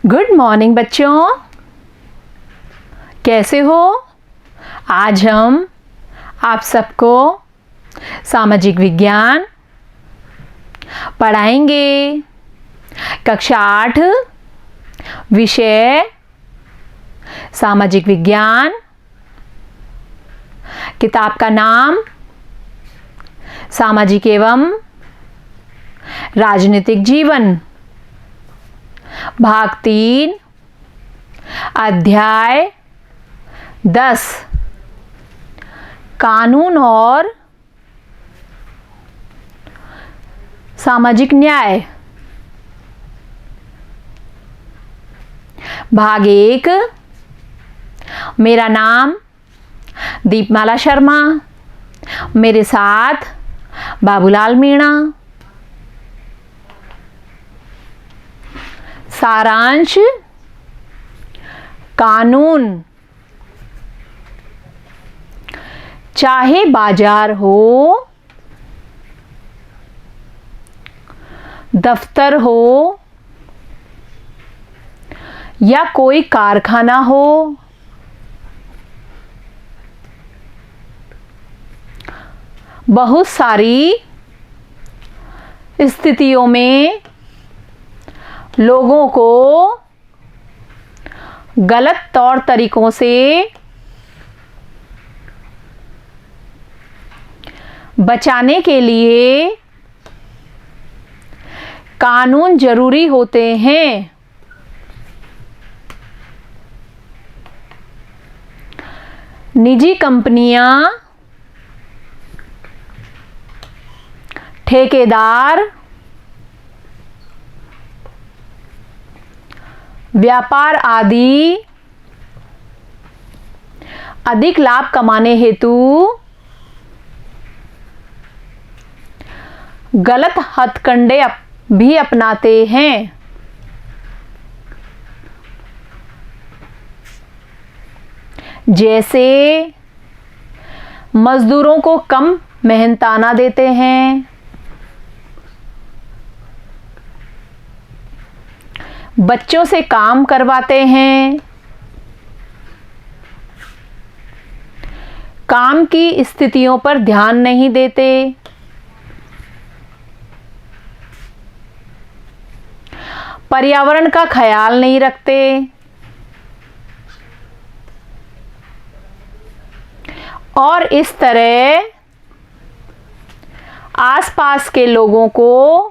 Good morning बच्चों, कैसे हो? आज हम आप सबको सामाजिक विज्ञान पढ़ाएंगे। कक्षा 8 विषय सामाजिक विज्ञान। किताब का नाम सामाजिक एवं राजनीतिक जीवन, भाग 3, अध्याय 10, कानून और सामाजिक न्याय। भाग 1। मेरा नाम दीपमाला शर्मा, मेरे साथ बाबूलाल मीणा। सारांश। कानून। चाहे बाजार हो, दफ्तर हो या कोई कारखाना हो, बहुत सारी स्थितियों में लोगों को गलत तौर तरीकों से बचाने के लिए कानून जरूरी होते हैं। निजी कंपनियां, ठेकेदार, व्यापार आदि अधिक लाभ कमाने हेतु गलत हथकंडे भी अपनाते हैं। जैसे मजदूरों को कम मेहनताना देते हैं, बच्चों से काम करवाते हैं, काम की स्थितियों पर ध्यान नहीं देते, पर्यावरण का ख्याल नहीं रखते और इस तरह आसपास के लोगों को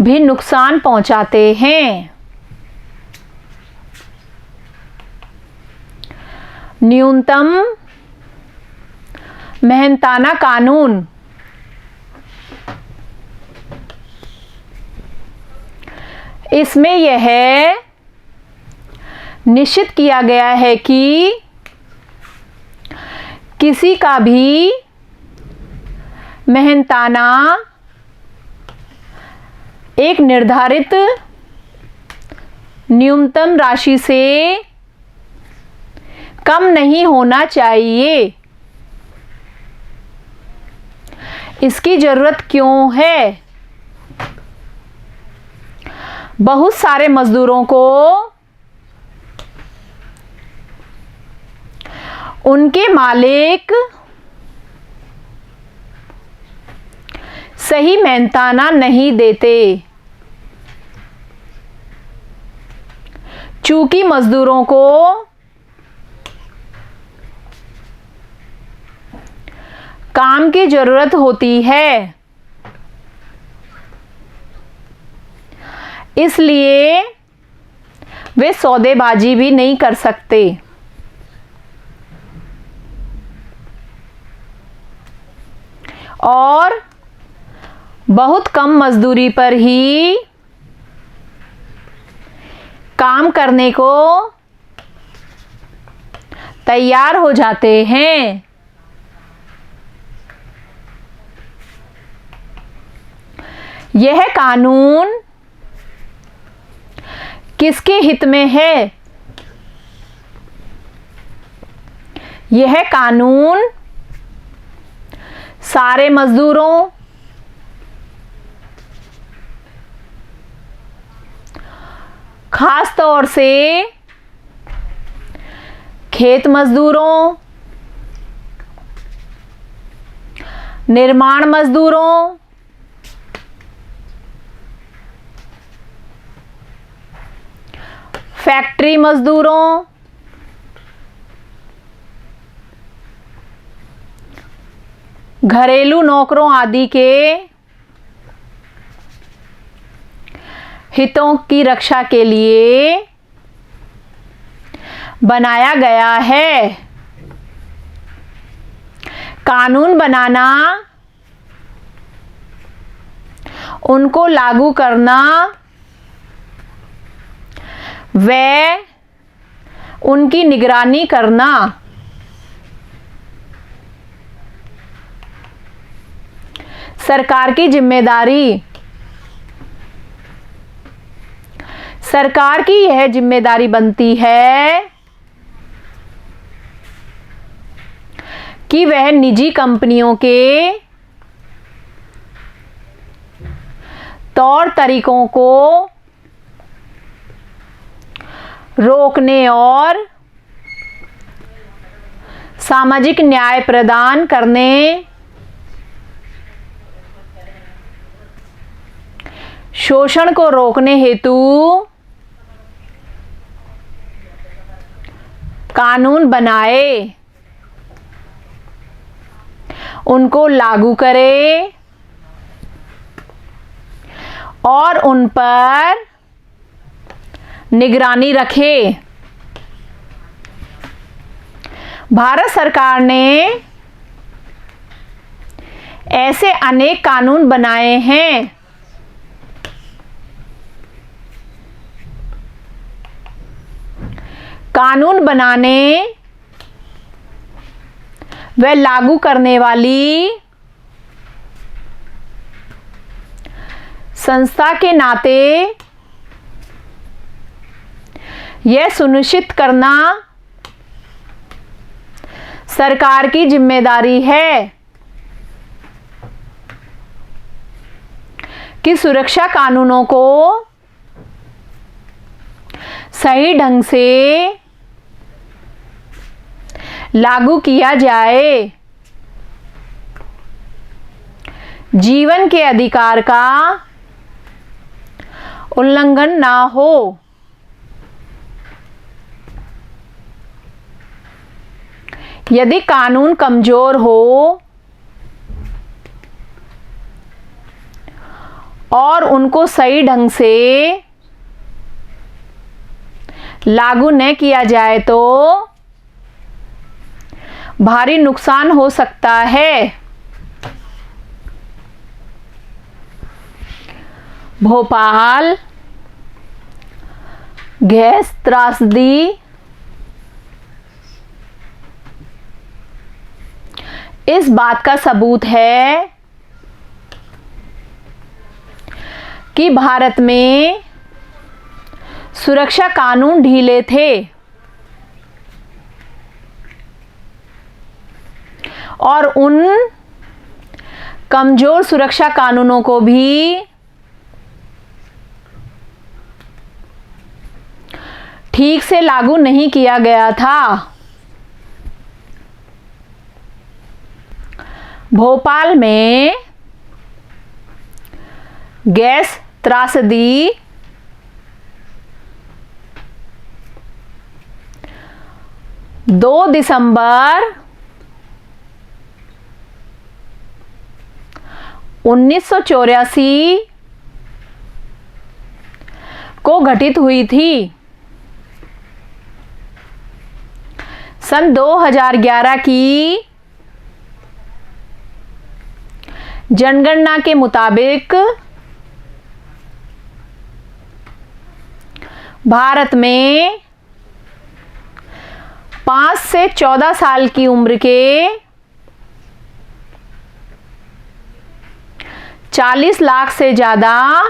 भी नुकसान पहुंचाते हैं। न्यूनतम मेहनताना कानून। इसमें यह निश्चित किया गया है कि किसी का भी मेहनताना एक निर्धारित न्यूनतम राशि से कम नहीं होना चाहिए। इसकी जरूरत क्यों है? बहुत सारे मजदूरों को उनके मालिक सही मेहनताना नहीं देते। चूंकि मजदूरों को काम की जरूरत होती है, इसलिए वे सौदेबाजी भी नहीं कर सकते। और बहुत कम मजदूरी पर ही काम करने को तैयार हो जाते हैं। यह कानून किसके हित में है? यह कानून सारे मजदूरों खास तौर से खेत मजदूरों, निर्माण मजदूरों, फैक्ट्री मजदूरों, घरेलू नौकरों आदि के हितों की रक्षा के लिए बनाया गया है। कानून बनाना, उनको लागू करना व उनकी निगरानी करना सरकार की जिम्मेदारी। सरकार की यह जिम्मेदारी बनती है कि वह निजी कंपनियों के तौर तरीकों को रोकने और सामाजिक न्याय प्रदान करने, शोषण को रोकने हेतु कानून बनाए, उनको लागू करे और उन पर निगरानी रखे। भारत सरकार ने ऐसे अनेक कानून बनाए हैं कानून बनाने व लागू करने वाली संस्था के नाते यह सुनिश्चित करना सरकार की जिम्मेदारी है कि सुरक्षा कानूनों को सही ढंग से लागू किया जाए, जीवन के अधिकार का उल्लंघन ना हो। यदि कानून कमजोर हो और उनको सही ढंग से लागू न किया जाए तो भारी नुकसान हो सकता है। भोपाल गैस त्रासदी इस बात का सबूत है कि भारत में सुरक्षा कानून ढीले थे और उन कमजोर सुरक्षा कानूनों को भी ठीक से लागू नहीं किया गया था। भोपाल में गैस त्रासदी 2 दिसंबर 1984 को घटित हुई थी। सन 2011 की जनगणना के मुताबिक भारत में 5 से 14 साल की उम्र के 40 लाख से ज़्यादा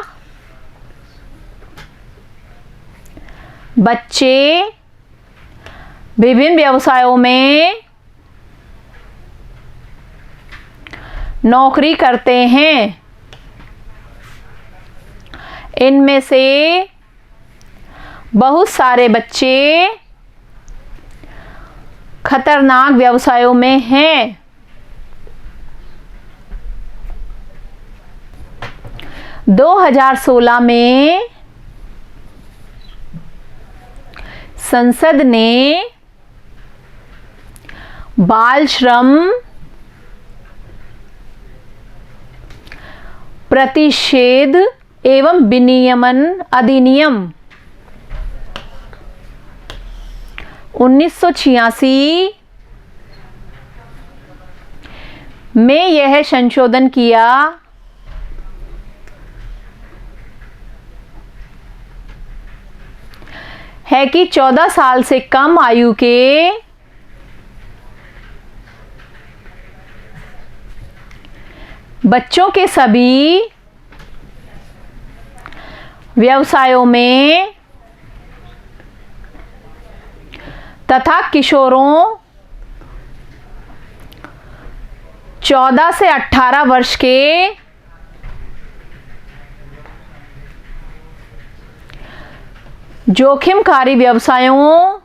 बच्चे विभिन्न व्यवसायों में नौकरी करते हैं। इनमें से बहुत सारे बच्चे खतरनाक व्यवसायों में हैं। दो 2016 में संसद ने बाल श्रम प्रतिषेध एवं विनियमन अधिनियम 1986 में यह संशोधन किया है कि 14 साल से कम आयु के बच्चों के सभी व्यवसायों में तथा किशोरों 14 से 18 वर्ष के जोखिमकारी व्यवसायों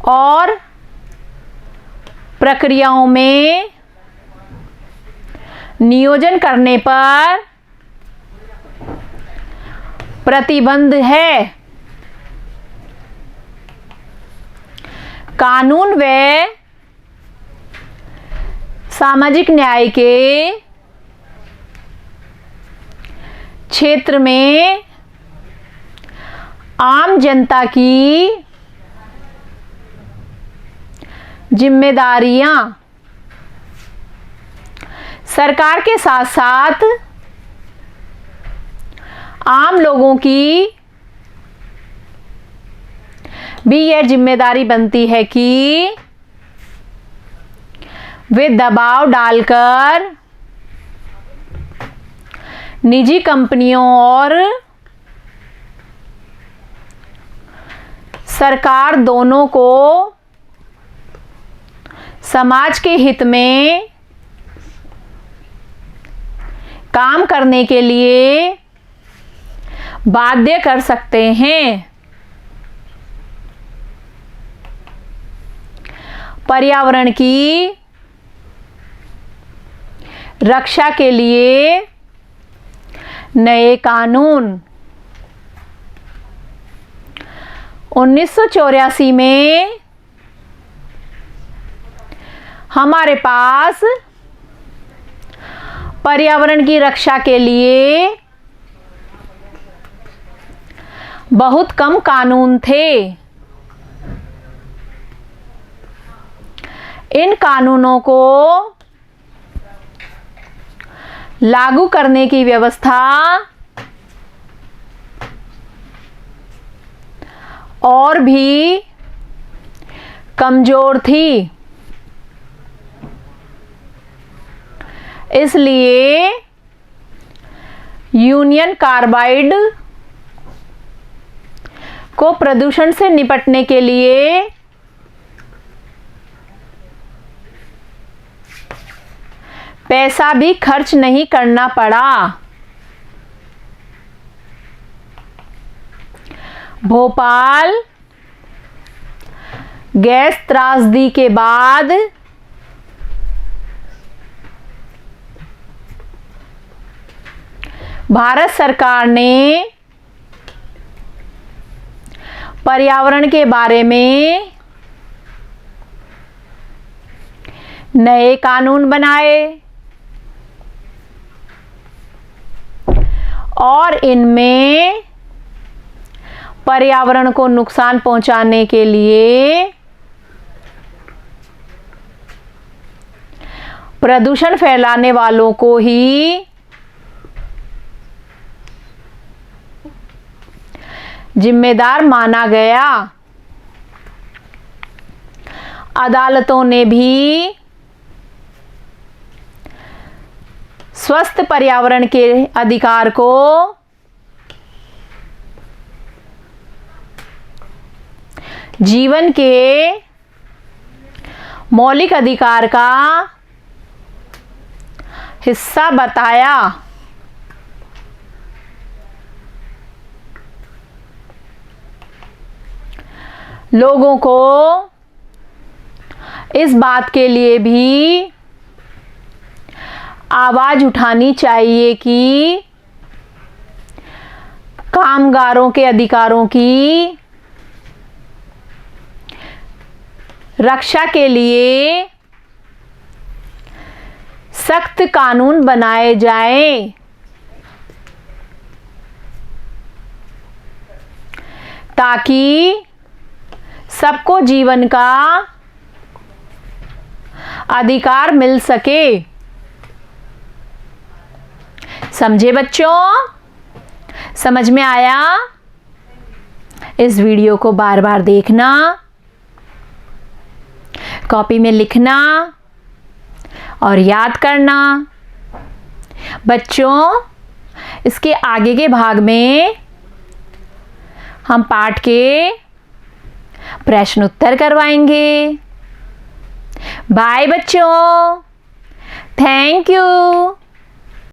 और प्रक्रियाओं में नियोजन करने पर प्रतिबंध है। कानून व सामाजिक न्याय के क्षेत्र में आम जनता की जिम्मेदारियां सरकार के साथ साथ आम लोगों की भी यह जिम्मेदारी बनती है कि वे दबाव डालकर निजी कंपनियों और सरकार दोनों को समाज के हित में काम करने के लिए बाध्य कर सकते हैं। पर्यावरण की रक्षा के लिए नए कानून 1984 में हमारे पास पर्यावरण की रक्षा के लिए बहुत कम कानून थे। इन कानूनों को लागू करने की व्यवस्था और भी कमजोर थी। इसलिए यूनियन कार्बाइड को प्रदूषण से निपटने के लिए पैसा भी खर्च नहीं करना पड़ा। भोपाल गैस त्रासदी के बाद भारत सरकार ने पर्यावरण के बारे में नए कानून बनाए और इनमें पर्यावरण को नुकसान पहुंचाने के लिए प्रदूषण फैलाने वालों को ही जिम्मेदार माना गया। अदालतों ने भी स्वस्थ पर्यावरण के अधिकार को जीवन के मौलिक अधिकार का हिस्सा बताया। लोगों को इस बात के लिए भी आवाज उठानी चाहिए कि कामगारों के अधिकारों की रक्षा के लिए सख्त कानून बनाए जाएं। ताकि सबको जीवन का अधिकार मिल सके। समझे बच्चों? समझ में आया? इस वीडियो को बार बार देखना, कॉपी में लिखना और याद करना। बच्चों, इसके आगे के भाग में हम पाठ के प्रश्न उत्तर करवाएंगे। बाय बच्चों, थैंक यू।